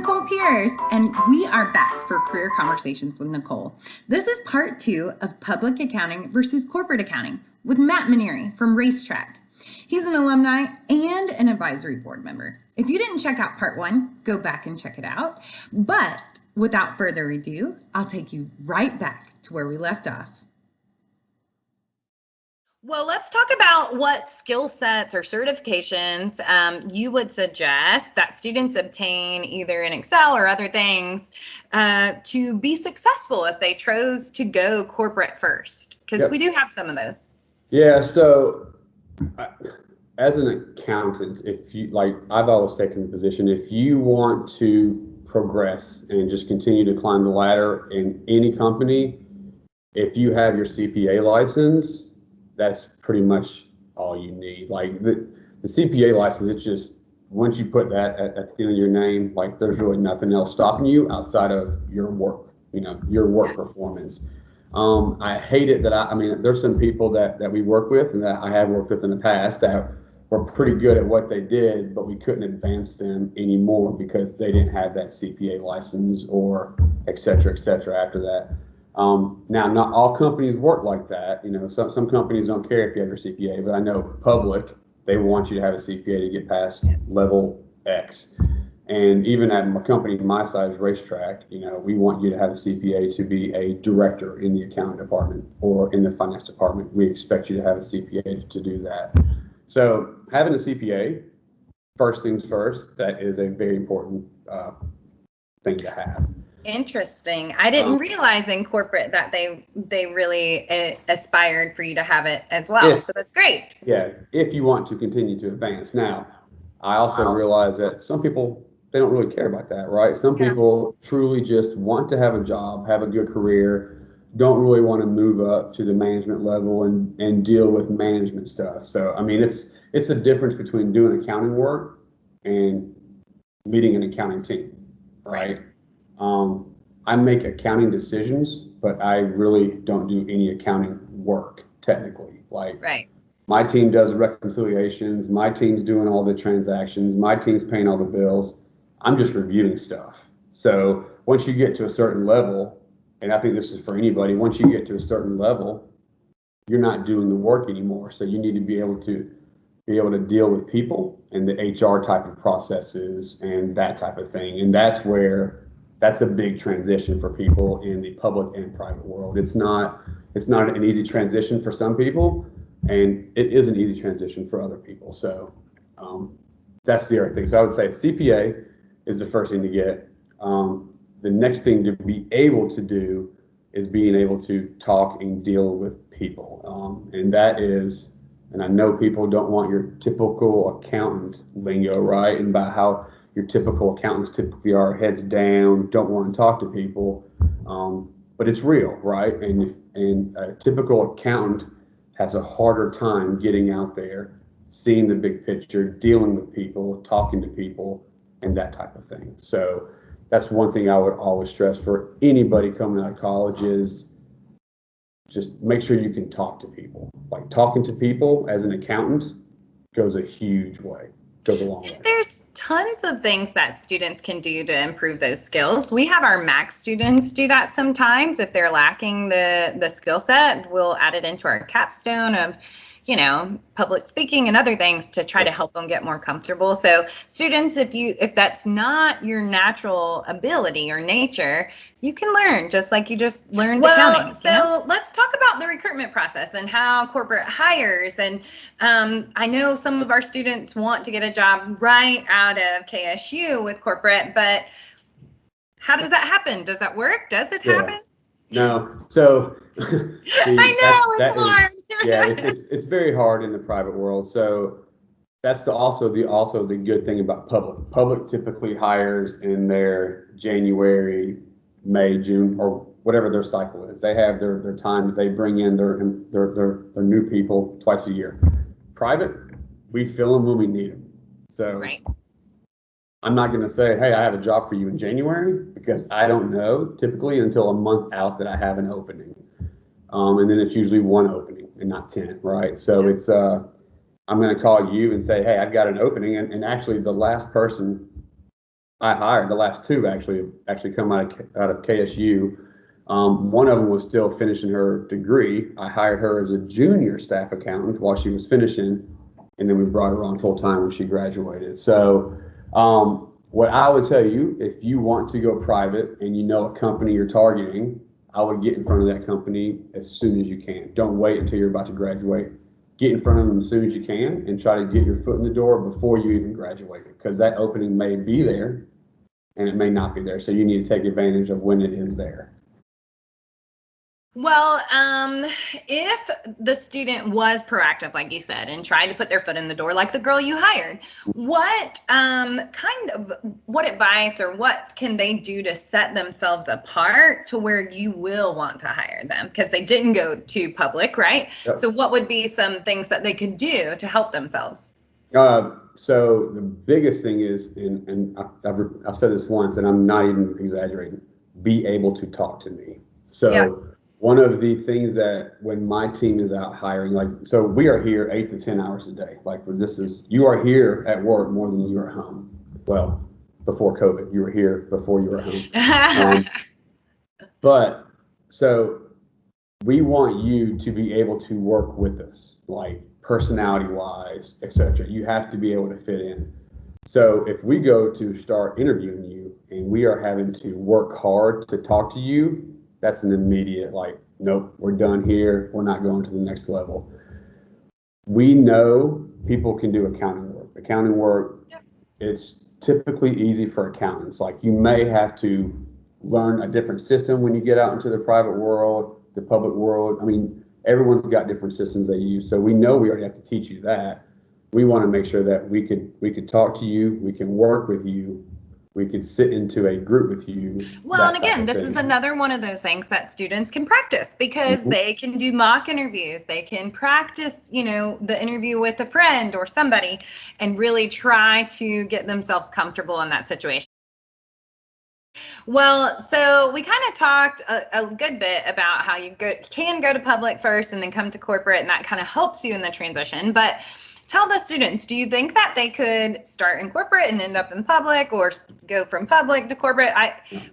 Nicole Pierce, and we are back for Career Conversations with Nicole. This is part 2 of Public Accounting versus Corporate Accounting with Matt Menerey from RaceTrac. He's an alumni and an advisory board member. If you didn't check out part 1, go back and check it out. But without further ado, I'll take you right back to where we left off. Well, let's talk about what skill sets or certifications you would suggest that students obtain either in Excel or other things to be successful if they chose to go corporate first, because we do have some of those. Yeah, so as an accountant, if you I've always taken the position, if you want to progress and just continue to climb the ladder in any company, if you have your CPA license, that's pretty much all you need. Like the CPA license, it's just, once you put that at the end of your name, like there's really nothing else stopping you outside of your work, your work performance. I hate it that I mean, there's some people that we work with and that I have worked with in the past that were pretty good at what they did, but we couldn't advance them anymore because they didn't have that CPA license or et cetera after that. Now, not all companies work like that. Some companies don't care if you have your CPA, but I know public, they want you to have a CPA to get past level X. And even at a company my size, RaceTrac, we want you to have a CPA to be a director in the accounting department or in the finance department. We expect you to have a CPA to do that. So having a CPA, first things first, that is a very important thing to have. Interesting. I didn't realize in corporate that they really aspired for you to have it as well. So that's great. Yeah, if you want to continue to advance. Now, I also realize that some people, they don't really care about that, right? Some people truly just want to have a job, have a good career, don't really want to move up to the management level and deal with management stuff. So, I mean, it's a difference between doing accounting work and leading an accounting team, right? I make accounting decisions, but I really don't do any accounting work technically. My team does the reconciliations, my team's doing all the transactions, my team's paying all the bills. I'm just reviewing stuff. So once you get to a certain level, and I think this is for anybody, once you get to a certain level, you're not doing the work anymore. So you need to be able to deal with people and the HR type of processes and that type of thing. And that's a big transition for people in the public and private world. It's not an easy transition for some people, and it is an easy transition for other people. So that's the other thing. So I would say CPA is the first thing to get. The next thing to be able to do is being able to talk and deal with people. And that is, and I know people don't want your typical accountant lingo, right? And about how your typical accountants typically are heads down, don't want to talk to people, but it's real, right? And a typical accountant has a harder time getting out there, seeing the big picture, dealing with people, talking to people, and that type of thing. So that's one thing I would always stress for anybody coming out of college is just make sure you can talk to people. Like talking to people as an accountant goes a huge way. Goes a long way. There's tons of things that students can do to improve those skills. We have our max students do that sometimes. If they're lacking the skill set, we'll add it into our capstone of, public speaking and other things to try to help them get more comfortable. So students, if that's not your natural ability or nature, you can learn just like you just learned accounting. So let's talk about the recruitment process and how corporate hires. And I know some of our students want to get a job right out of KSU with corporate, but how does that happen? Does that work? Does it happen? No. So I know it's hard. It's very hard in the private world. So that's also the good thing about public. Public typically hires in their January, May, June, or whatever their cycle is. They have their time that they bring in their new people twice a year. Private, we fill them when we need them. So right. I'm not going to say, hey, I have a job for you in January, because I don't know typically until a month out that I have an opening. And then it's usually one opening and not 10, right? So it's I'm going to call you and say, hey, I've got an opening. And actually the last person I hired, the last two actually come out of KSU. One of them was still finishing her degree. I hired her as a junior staff accountant while she was finishing, and then we brought her on full time when she graduated. So what I would tell you, if you want to go private and you know a company you're targeting, I would get in front of that company as soon as you can. Don't wait until you're about to graduate. Get in front of them as soon as you can and try to get your foot in the door before you even graduate, because that opening may be there and it may not be there. So you need to take advantage of when it is there. Well, if the student was proactive, like you said, and tried to put their foot in the door, like the girl you hired, what advice or what can they do to set themselves apart to where you will want to hire them? Because they didn't go to public, right? Yep. So what would be some things that they could do to help themselves? So the biggest thing is, and I've said this once, and I'm not even exaggerating, be able to talk to me. So. Yeah. One of the things that when my team is out hiring, so we are here 8 to 10 hours a day. You are here at work more than you are at home. Well, before COVID, you were here before you were home. But so we want you to be able to work with us, like personality wise, etc. You have to be able to fit in. So if we go to start interviewing you and we are having to work hard to talk to you, that's an immediate, nope, we're done here. We're not going to the next level. We know people can do accounting work. Accounting work, it's typically easy for accountants. You may have to learn a different system when you get out into the private world, the public world. I mean, everyone's got different systems they use. So we know we already have to teach you that. We want to make sure that we could talk to you, we can work with you, we could sit into a group with you. Well, and again, this is another one of those things that students can practice, because they can do mock interviews. They can practice, the interview with a friend or somebody and really try to get themselves comfortable in that situation. Well, so we kind of talked a good bit about how you can go to public first and then come to corporate, and that kind of helps you in the transition. But tell the students, do you think that they could start in corporate and end up in public, or go from public to corporate?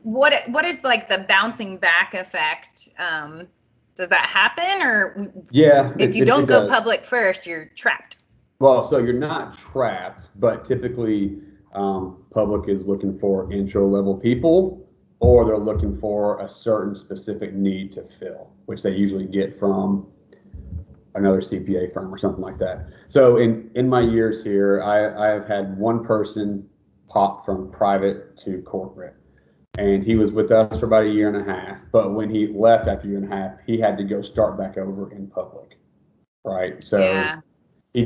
What is the bouncing back effect? Does that happen? Or if you don't go public first, you're trapped? Well, so you're not trapped, but typically public is looking for intro level people, or they're looking for a certain specific need to fill, which they usually get from another CPA firm or something like that. So in my years here, I have had one person pop from private to corporate, and he was with us for about 1.5 years. But when he left after 1.5 years, he had to go start back over in public, right? So he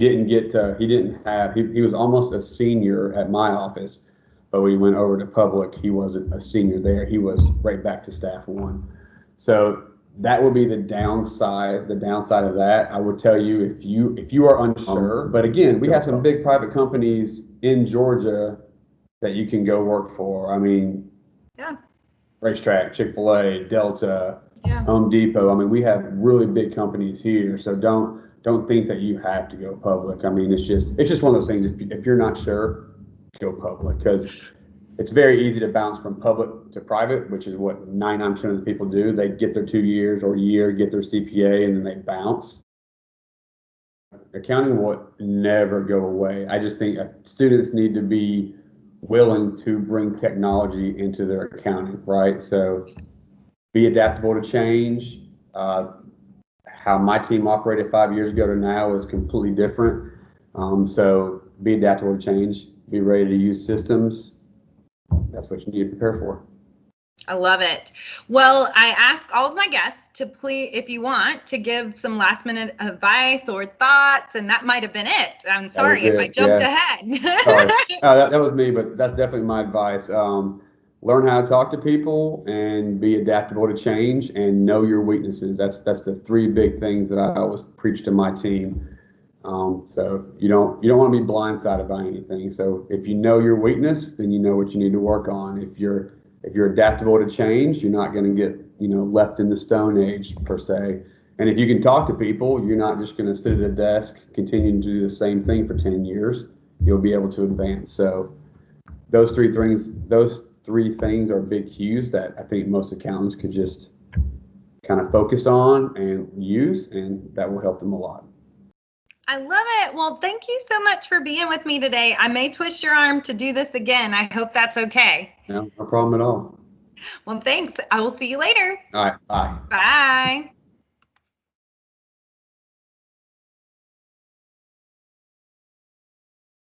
was almost a senior at my office, but when he went over to public, he wasn't a senior there. He was right back to staff 1. So that would be the downside. The downside of that, I would tell you, if you are unsure, but again, we have some big private companies in Georgia that you can go work for. I mean, RaceTrac, Chick-fil-A, Delta, Home Depot. I mean, we have really big companies here. So don't think that you have to go public. I mean, it's just one of those things. If you're not sure, go public, because it's very easy to bounce from public to private, which is what 99% of the people do. They get their 2 years or a year, get their CPA, and then they bounce. Accounting will never go away. I just think students need to be willing to bring technology into their accounting, right? So be adaptable to change. How my team operated 5 years ago to now is completely different. So be adaptable to change. Be ready to use systems. That's what you need to prepare for. I love it. Well, I ask all of my guests to please, if you want, to give some last minute advice or thoughts, and that might have been it. I'm sorry if I jumped ahead. Sorry. That was me, but that's definitely my advice. Learn how to talk to people and be adaptable to change, and know your weaknesses. That's the 3 big things that I always preach to my team. So you don't want to be blindsided by anything. So if you know your weakness, then you know what you need to work on. If you're adaptable to change, you're not going to get left in the Stone Age per se. And if you can talk to people, you're not just going to sit at a desk continuing to do the same thing for 10 years. You'll be able to advance. So those three things are big cues that I think most accountants could just kind of focus on and use, and that will help them a lot. I love it. Well, thank you so much for being with me today. I may twist your arm to do this again. I hope that's okay. No problem at all. Well, thanks. I will see you later. All right, bye. Bye.